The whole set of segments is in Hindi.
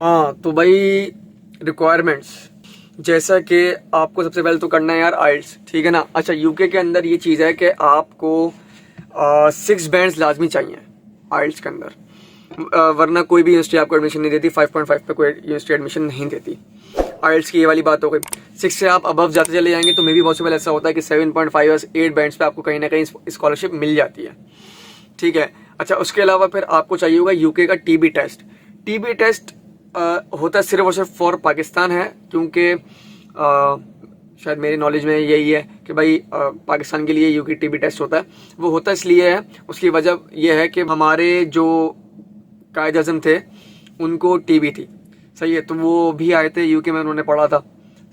हाँ तो भाई रिक्वायरमेंट्स, जैसा कि आपको सबसे पहले तो करना है यार आइल्स, ठीक है ना। अच्छा यूके के अंदर ये चीज़ है कि आपको 6 बैंड्स लाजमी चाहिए आइल्स के अंदर, वरना कोई भी यूनिवर्सिटी आपको एडमिशन नहीं देती, 5.5 पे कोई यूनिवर्सिटी एडमिशन नहीं देती। आइल्स की ये वाली बात हो गई। 6 से आप अबव जाते चले जाएंगे तो मे भी पॉसिबल ऐसा होता है कि 7.5 या 8 बैंड्स पे आपको कहीं ना कहीं स्कॉलरशिप मिल जाती है, ठीक है। अच्छा उसके अलावा फिर आपको चाहिए होगा यूके का टीबी टेस्ट। टीबी टेस्ट होता है सिर्फ और सिर्फ फॉर पाकिस्तान है, क्योंकि शायद मेरी नॉलेज में यही है कि भाई पाकिस्तान के लिए यूके टीबी टेस्ट होता है। वो होता इसलिए है, उसकी वजह यह है कि हमारे जो कायद अज़म थे उनको टीबी थी, सही है, तो वो भी आए थे यूके में, उन्होंने पढ़ा था,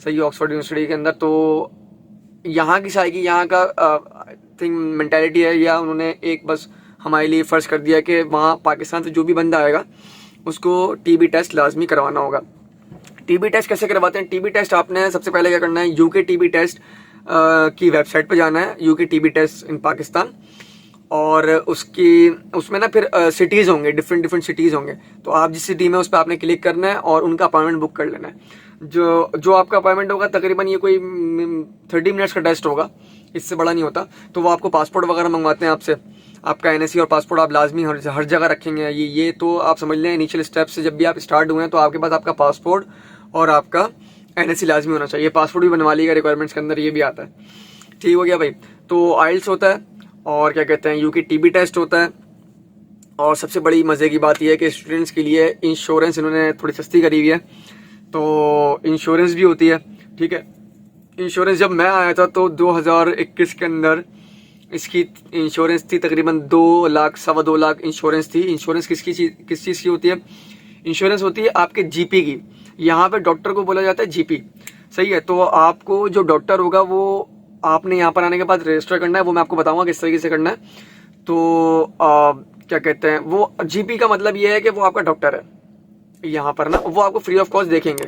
सही है, ऑक्सफोर्ड यूनिवर्सिटी के अंदर। तो यहाँ की शायद यहाँ का थिंक मेंटालिटी है, या उन्होंने एक बस हमारे लिए फ़र्ज कर दिया कि वहाँ पाकिस्तान से जो भी बंदा आएगा उसको टीबी टेस्ट लाजमी करवाना होगा। टीबी टेस्ट कैसे करवाते हैं? टीबी टेस्ट आपने सबसे पहले क्या करना है, यूके टीबी टेस्ट की वेबसाइट पे जाना है, यूके टीबी टेस्ट इन पाकिस्तान, और उसमें ना फिर सिटीज़ होंगे, डिफरेंट डिफरेंट सिटीज़ होंगे, तो आप जिस सिटी में उस पर आपने क्लिक करना है और उनका अपॉइंटमेंट बुक कर लेना है। जो आपका अपॉइंटमेंट होगा तकरीबन ये कोई 30 मिनट्स का टेस्ट होगा, इससे बड़ा नहीं होता। तो वो आपको पासपोर्ट वगैरह मंगवाते हैं आपसे, आपका एनएससी और पासपोर्ट आप लाजमी हर जगह रखेंगे। ये तो आप समझ लें इनिशियल स्टेप से जब भी आप स्टार्ट हुए हैं तो आपके पास आपका पासपोर्ट और आपका एनएससी लाजमी होना चाहिए। पासपोर्ट भी बनवा लीजिएगा, रिक्वायरमेंट्स के अंदर ये भी आता है, ठीक हो गया भाई। तो आइल्स होता है और क्या कहते हैं यूके टीबी टेस्ट होता है, और सबसे बड़ी मज़े की बात यह है कि स्टूडेंट्स के लिए इंश्योरेंस इन्होंने थोड़ी सस्ती करी हुई है, तो इंश्योरेंस भी होती है, ठीक है। इंश्योरेंस जब मैं आया था तो 2021 के अंदर इसकी इंश्योरेंस थी तकरीबन 2 लाख 2.25 लाख इंश्योरेंस थी। इंश्योरेंस किस चीज़ की होती है? इंश्योरेंस होती है आपके जीपी की। यहाँ पे डॉक्टर को बोला जाता है जीपी, सही है। तो आपको जो डॉक्टर होगा वो आपने यहाँ पर आने के बाद रजिस्टर करना है, वो मैं आपको बताऊँगा किस तरीके से करना है। तो क्या कहते हैं, वो जीपी का मतलब ये है कि वो आपका डॉक्टर है यहाँ पर ना, वो आपको फ्री ऑफ कॉस्ट देखेंगे,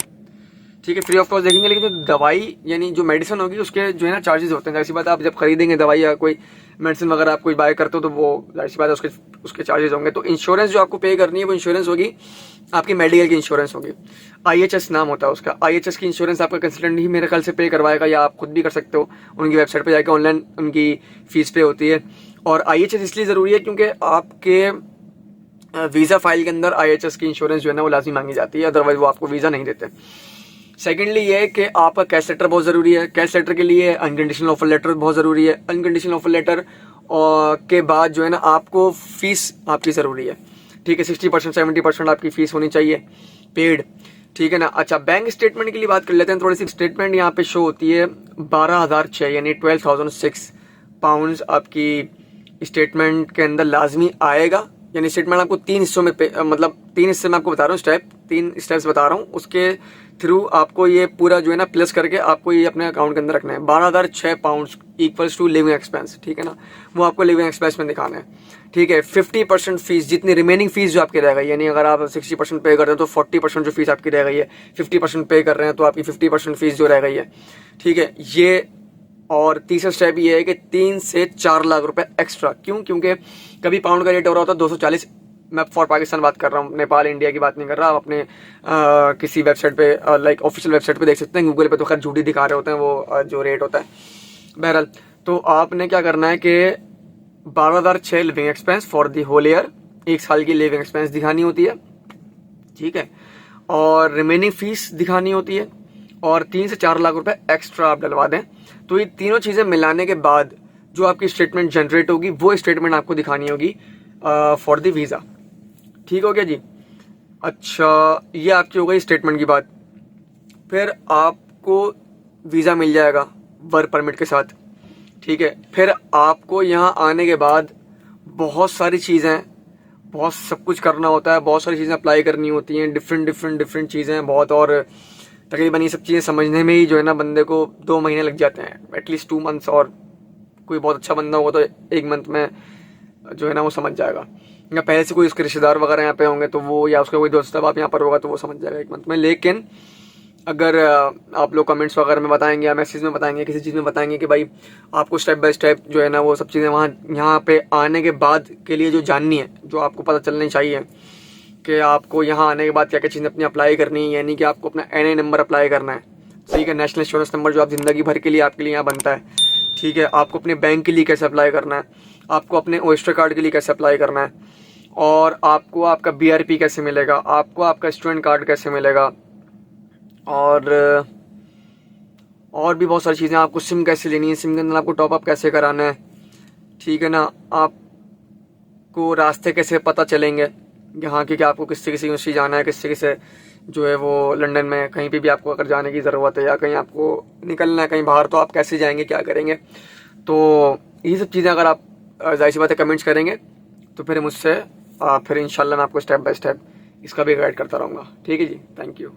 ठीक है, फ्री ऑफ कॉस्ट देखेंगे। लेकिन जो दवाई यानी जो मेडिसिन होगी उसके जो है ना चार्जेस होते हैं, ऐसी बात है, आप जब खरीदेंगे दवाई या कोई मेडिसिन वगैरह आप कोई बाय करते हो तो वो ऐसी बात है उसके चार्जेस होंगे। तो इंश्योरेंस जो आपको पे करनी है वो इंश्योरेंस होगी आपकी मेडिकल की इंश्योरेंस होगी, आईएचएस नाम होता है उसका। आईएचएस की इंश्योरेंस आपका कंसल्टेंट ही मेरे ख्याल से पे करवाएगा, या आप खुद भी कर सकते हो, उनकी वेबसाइट पर जाकर ऑनलाइन उनकी फ़ीस पे होती है। और आईएचएस इसलिए ज़रूरी है क्योंकि आपके वीज़ा फाइल के अंदर आईएचएस की इंश्योरेंस जो है ना वो लाजमी मांगी जाती है, अदरवाइज वो आपको वीज़ा नहीं देते। सेकेंडली ये है कि आपका कैश लेटर बहुत ज़रूरी है। कैश लेटर के लिए अनकंडीशनल ऑफर लेटर बहुत ज़रूरी है। अनकंडीशनल ऑफर लेटर के बाद जो है ना आपको फ़ीस आपकी ज़रूरी है, ठीक है, 60% 70% आपकी फ़ीस होनी चाहिए पेड, ठीक है ना। अच्छा बैंक स्टेटमेंट के लिए बात कर लेते हैं थोड़ी सी। स्टेटमेंट यहाँ पे शो होती है 12,006 यानी 12,006 पाउंड्स आपकी स्टेटमेंट के अंदर लाजमी आएगा। यानी स्टेटमेंट आपको 3 हिस्सों में मतलब 3 हिस्से में आपको बता रहा हूँ, 3 स्टेप्स बता रहा हूँ, उसके थ्रू आपको ये पूरा जो है ना प्लस करके आपको ये अपने अकाउंट के अंदर रखना है। 12,006 pounds equals to living expense, ठीक है ना, वो आपको लिविंग एक्सपेंस में दिखाना है, ठीक है। 50% फीस, जितनी रिमेनिंग फीस जो आपकी रह गई, यानी अगर आप 60% पे कर रहे हो तो 40% जो फीस आपकी रह गई है, 50% पे कर रहे हैं तो आपकी 50% फीस जो रह गई है, ठीक है ये। और तीसरा स्टेप ये है कि 3 से 4 लाख रुपए एक्स्ट्रा। क्यों? क्योंकि कभी पाउंड का रेट हो रहा होता है 240, मैं फॉर पाकिस्तान बात कर रहा हूँ, नेपाल इंडिया की बात नहीं कर रहा। आप अपने किसी वेबसाइट पे लाइक ऑफिशियल वेबसाइट पे देख सकते हैं, गूगल पे तो खैर झूठी दिखा रहे होते हैं वो जो रेट होता है। बहरहाल तो आपने क्या करना है कि 12,006 living expense for the whole year, 1 साल की लिविंग एक्सपेंस दिखानी होती है, ठीक है, और रिमेनिंग फीस दिखानी होती है, और 3 से 4 लाख रुपए एक्स्ट्रा आप डलवा दें। तो ये तीनों चीज़ें मिलाने के बाद जो आपकी स्टेटमेंट जनरेट होगी वो स्टेटमेंट आपको दिखानी होगी फॉर द वीज़ा, ठीक हो गया जी। अच्छा ये आपकी हो गई स्टेटमेंट की बात। फिर आपको वीज़ा मिल जाएगा वर्क परमिट के साथ, ठीक है। फिर आपको यहाँ आने के बाद बहुत सारी चीज़ें, बहुत सब कुछ करना होता है, बहुत सारी चीज़ें अप्लाई करनी होती हैं, डिफरेंट चीज़ें बहुत, और तकरीबन ये सब चीज़ें समझने में ही जो है ना बंदे को 2 महीने लग जाते हैं, एटलीस्ट 2 मंथ्स, और कोई बहुत अच्छा बंदा होगा तो 1 मंथ में जो है ना वो समझ जाएगा, या पहले से कोई उसके रिश्तेदार वगैरह यहाँ पे होंगे तो वो, या उसका कोई दोस्त आप यहाँ पर होगा तो वो समझ जाएगा 1 मंथ में। लेकिन अगर आप लोग कमेंट्स वगैरह में बताएंगे या मैसेज में बताएंगे, किसी चीज़ में बताएंगे कि भाई आपको स्टेप बाय स्टेप जो है ना वो सब चीज़ें वहाँ यहाँ पे आने के बाद के लिए जो जाननी है, जो आपको पता चलनी चाहिए, कि आपको यहाँ आने के बाद क्या क्या चीज़ें अपनी अप्लाई करनी है, यानी कि आपको अपना NI नंबर अप्लाई करना है, ठीक है, नेशनल इंश्योरेंस नंबर जो आप ज़िंदगी भर के लिए आपके लिए यहाँ बनता है, ठीक है। आपको अपने बैंक के लिए कैसे अप्लाई करना है, आपको अपने ओएस्टर कार्ड के लिए कैसे अप्लाई करना है, और आपको आपका BRP कैसे मिलेगा, आपको आपका स्टूडेंट कार्ड कैसे मिलेगा, और भी बहुत सारी चीज़ें। आपको सिम कैसे लेनी है, सिम के अंदर आपको टॉपअप कैसे कराना है, ठीक है ना। आपको रास्ते कैसे पता चलेंगे यहाँ के, कि आपको किससे किसी यूनिवर्सिटी जाना है, किससे किसे जो है वो लंदन में कहीं पे भी आपको अगर जाने की ज़रूरत है या कहीं आपको निकलना है कहीं बाहर, तो आप कैसे जाएंगे, क्या करेंगे। तो ये सब चीज़ें अगर आप जाहिर सी बात है कमेंट्स करेंगे तो फिर मुझसे फिर इंशाल्लाह मैं आपको स्टेप बाय स्टेप इसका भी गाइड करता रहूँगा। ठीक है जी, थैंक यू।